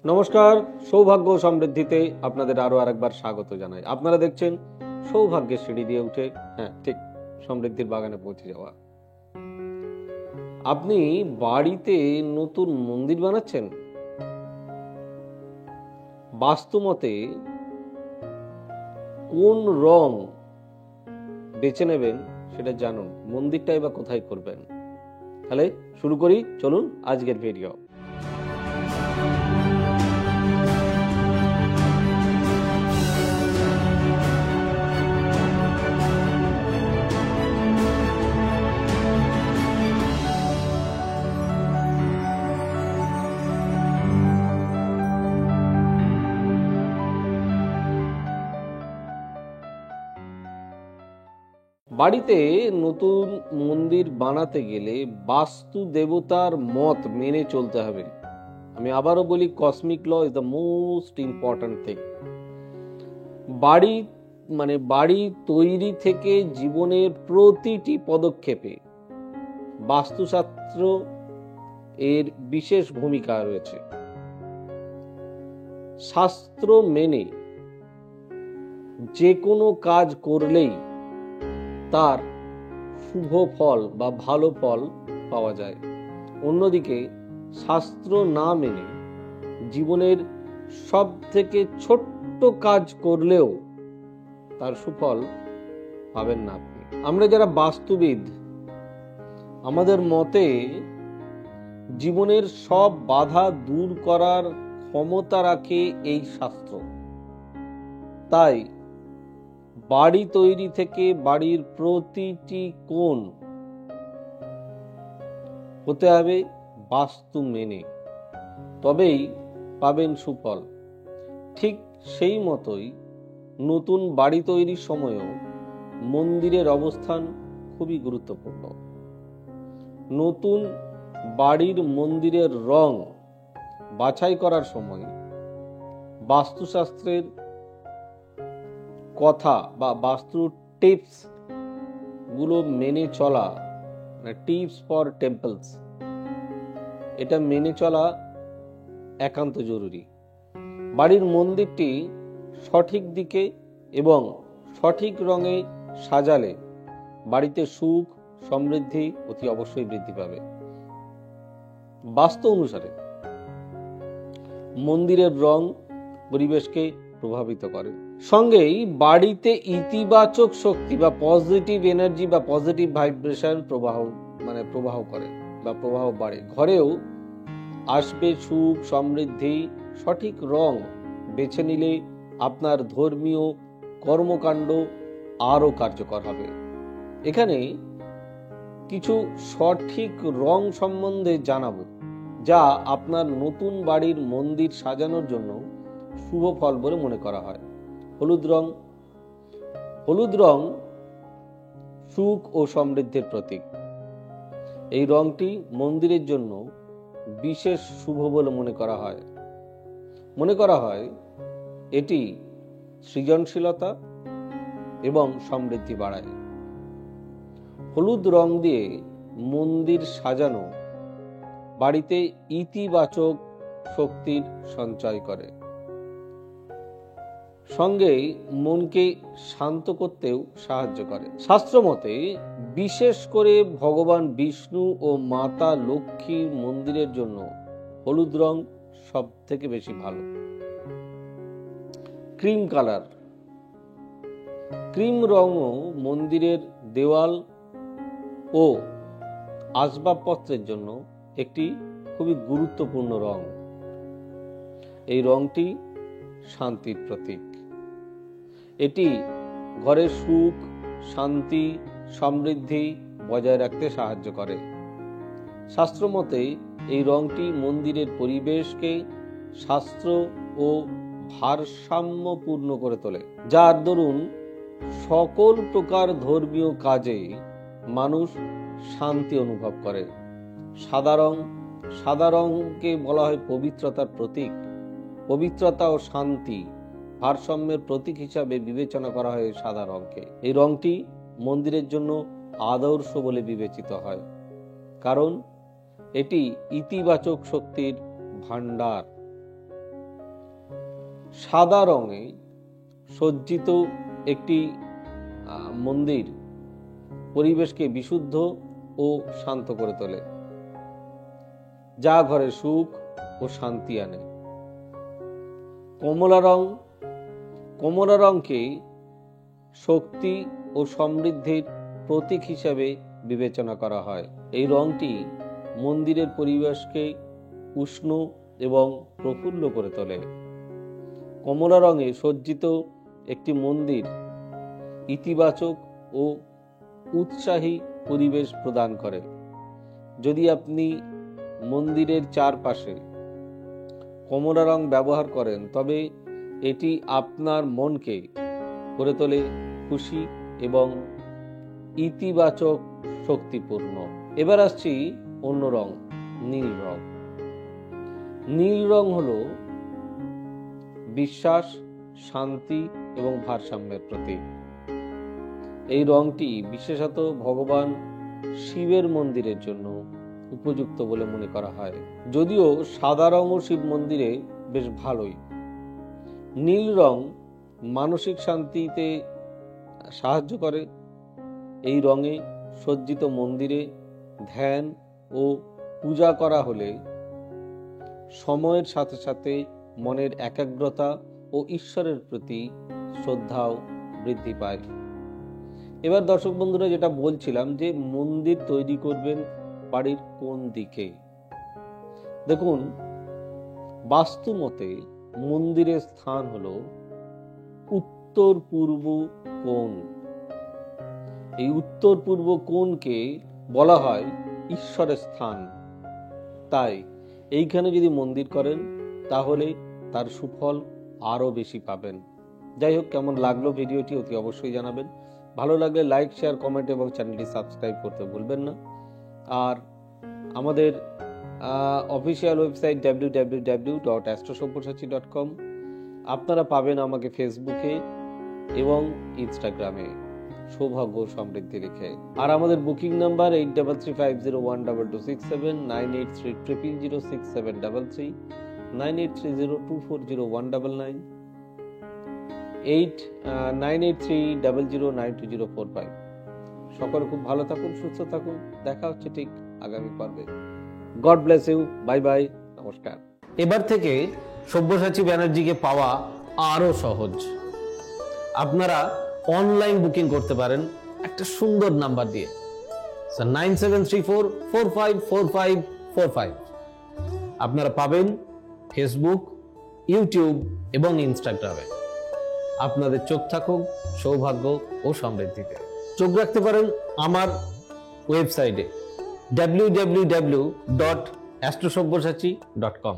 নমস্কার, সৌভাগ্য ও সমৃদ্ধিতে আপনাদের আরো আরেকবার স্বাগত জানাই। আপনারা দেখছেন সৌভাগ্যের সিঁড়ি দিয়ে উঠে ঠিক সমৃদ্ধির বাগানে পৌঁছে যাওয়া। আপনি বাড়িতে নতুন মন্দির বানাচ্ছেন, বাস্তুমতে কোন রং বেছে নেবেন সেটা জানুন, মন্দিরটাই বা কোথায় করবেন। তাহলে শুরু করি, চলুন আজকের ভিডিও। বাড়িতে নতুন মন্দির বানাতে গেলে বাস্তু দেবতার মত মেনে চলতে হবে। আমি আবারও বলি, cosmic law is the most important thing. বাড়ি তৈরি থেকে জীবনের প্রতিটি পদক্ষেপে বাস্তুশাস্ত্র এর বিশেষ ভূমিকা রয়েছে। শাস্ত্র মেনে যে কোনো কাজ করলেই তার শুভ ফল বা ভালো ফল পাওয়া যায়। অন্যদিকে শাস্ত্র না মেনে জীবনের সব থেকে ছোট্ট কাজ করলেও তার সুফল পাবেন না আপনি। আমরা যারা বাস্তুবিদ, আমাদের মতে জীবনের সব বাধা দূর করার ক্ষমতা রাখে এই শাস্ত্র। তাই বাড়ি তৈরি থেকে বাড়ির প্রতিটি কোণ হতে হবে বাস্তু মেনে, তবেই পাবেন সুফল। ঠিক সেই মতোই নতুন বাড়ি তৈরির সময়ও মন্দিরের অবস্থান খুবই গুরুত্বপূর্ণ। নতুন বাড়ির মন্দিরের রং বাছাই করার সময় বাস্তুশাস্ত্রের কথা বা বাস্তু টিপস গুলো মেনে চলা, টিপস ফর টেম্পলস, এটা মেনে চলা একান্ত জরুরি। বাড়ির মন্দিরটি সঠিক দিকে এবং সঠিক রঙে সাজালে বাড়িতে সুখ সমৃদ্ধি অতি অবশ্যই বৃদ্ধি পাবে। বাস্তু অনুসারে মন্দিরের রং পরিবেশকে প্রভাবিত করে। সঙ্গেই বাড়িতে ইতিবাচক শক্তি বা পজিটিভ এনার্জি বা পজিটিভ ভাইব্রেশন প্রবাহ করে বা প্রবাহ বাড়ে। ঘরেও আসবে সুখ সমৃদ্ধি। সঠিক রং বেছে নিলে আপনার ধর্মীয় কর্মকাণ্ড আরো কার্যকর হবে। এখানে কিছু সঠিক রং সম্বন্ধে জানাবো, যা আপনার নতুন বাড়ির মন্দির সাজানোর জন্য শুভ ফল বলে মনে করা হয়। হলুদ রং সুখ ও সমৃদ্ধির প্রতীক। এই রংটি মন্দিরের জন্য বিশেষ শুভ বলে মনে করা হয় এটি সৃজনশীলতা এবং সমৃদ্ধি বাড়ায়। হলুদ রং দিয়ে মন্দির সাজানো বাড়িতে ইতিবাচক শক্তির সঞ্চয় করে, সঙ্গে মনকে শান্ত করতেও সাহায্য করে। শাস্ত্র মতে বিশেষ করে ভগবান বিষ্ণু ও মাতা লক্ষ্মীর মন্দিরের জন্য হলুদ রং সব থেকে বেশি ভালো। ক্রিম কালার, ক্রিম রঙও মন্দিরের দেওয়াল ও আসবাবপত্রের জন্য একটি খুবই গুরুত্বপূর্ণ রং। এই রংটি শান্তির প্রতীক। এটি ঘরের সুখ শান্তি সমৃদ্ধি বজায় রাখতে সাহায্য করে। শাস্ত্র মতে এই রংটি মন্দিরের পরিবেশকে শাস্ত্র ও ভারসাম্যপূর্ণ করে তোলে, যার দরুন সকল প্রকার ধর্মীয় কাজে মানুষ শান্তি অনুভব করে। সাদা রংকে বলা হয় পবিত্রতার প্রতীক। পবিত্রতা ও শান্তি ভারসাম্যের প্রতীক হিসাবে বিবেচনা করা হয় সাদা রংকে। এই রংটি মন্দিরের জন্য আদর্শ বলে বিবেচিত হয়, কারণ এটি ইতিবাচক শক্তির ভান্ডার। সাদা রঙে সজ্জিত একটি মন্দির পরিবেশকে বিশুদ্ধ ও শান্ত করে তোলে, যা ঘরে সুখ ও শান্তি আনে। কমলা রঙকে শক্তি ও সমৃদ্ধির প্রতীক হিসাবে বিবেচনা করা হয়। এই রঙটি মন্দিরের পরিবেশকে উষ্ণ এবং প্রফুল্ল করে তোলে। কমলা রঙে সজ্জিত একটি মন্দির ইতিবাচক ও উৎসাহী পরিবেশ প্রদান করে। যদি আপনি মন্দিরের চারপাশে কমলা রং ব্যবহার করেন, তবে এটি আপনার মনকে করে তোলে খুশি এবং ইতিবাচক শক্তিপূর্ণ। এবার আসছি অন্য রং, নীল রং। নীল রং হলো বিশ্বাস, শান্তি এবং ভারসাম্যের প্রতীক। এই রংটি বিশেষত ভগবান শিবের মন্দিরের জন্য উপযুক্ত বলে মনে করা হয়। যদিও সাদা রঙও শিব মন্দিরে বেশ ভালোই। নীল রং মানসিক শান্তিতে সাহায্য করে। এই রঙে সজ্জিত মন্দিরে ধ্যান ও পূজা করা হলে সময়ের সাথে সাথে মনের একাগ্রতা ও ঈশ্বরের প্রতি শ্রদ্ধাও বৃদ্ধি পায়। এবার দর্শক বন্ধুরা, যেটা বলছিলাম যে মন্দির তৈরি করবেন বাড়ির কোন দিকে। দেখুন, বাস্তু মতে মন্দিরের স্থান হলো উত্তর পূর্ব কোণ। এই উত্তর পূর্ব কোণকে বলা হয় ঈশ্বরের স্থান। তাই এইখানে যদি মন্দির করেন তাহলে তার সুফল আরো বেশি পাবেন। যাই হোক, কেমন লাগলো ভিডিওটি অতি অবশ্যই জানাবেন। ভালো লাগলে লাইক, শেয়ার, কমেন্ট এবং চ্যানেলটি সাবস্ক্রাইব করতে ভুলবেন না। আর আমাদের অফিসিয়াল ওয়েবসাইট www.astrosavysachi.com। আপনারা পাবেন আমাকে ফেসবুকে এবং ইনস্টাগ্রামে সৌভাগ্য সমৃদ্ধি লিখে। আর আমাদের বুকিং নাম্বার 8335012267, 9830006733, 9830240199, 9830092045। সকলে খুব ভালো থাকুন, সুস্থ থাকুন। দেখা হচ্ছে ঠিক আগামী পর্বে। God bless you. Bye bye, নমস্কার। এবার থেকে সব্যসাচী ব্যানার্জিকে পাওয়া আরো সহজ। আপনারা অনলাইন বুকিং করতে পারেন একটা সুন্দর নাম্বার দিয়ে, 9734454545। আপনারা পাবেন ফেসবুক, ইউটিউব এবং ইনস্টাগ্রামে। আপনাদের চোখ থাকুক সৌভাগ্য ও সমৃদ্ধিতে। চোখ রাখতে পারেন আমার ওয়েবসাইটে www.astrosavysachi.com।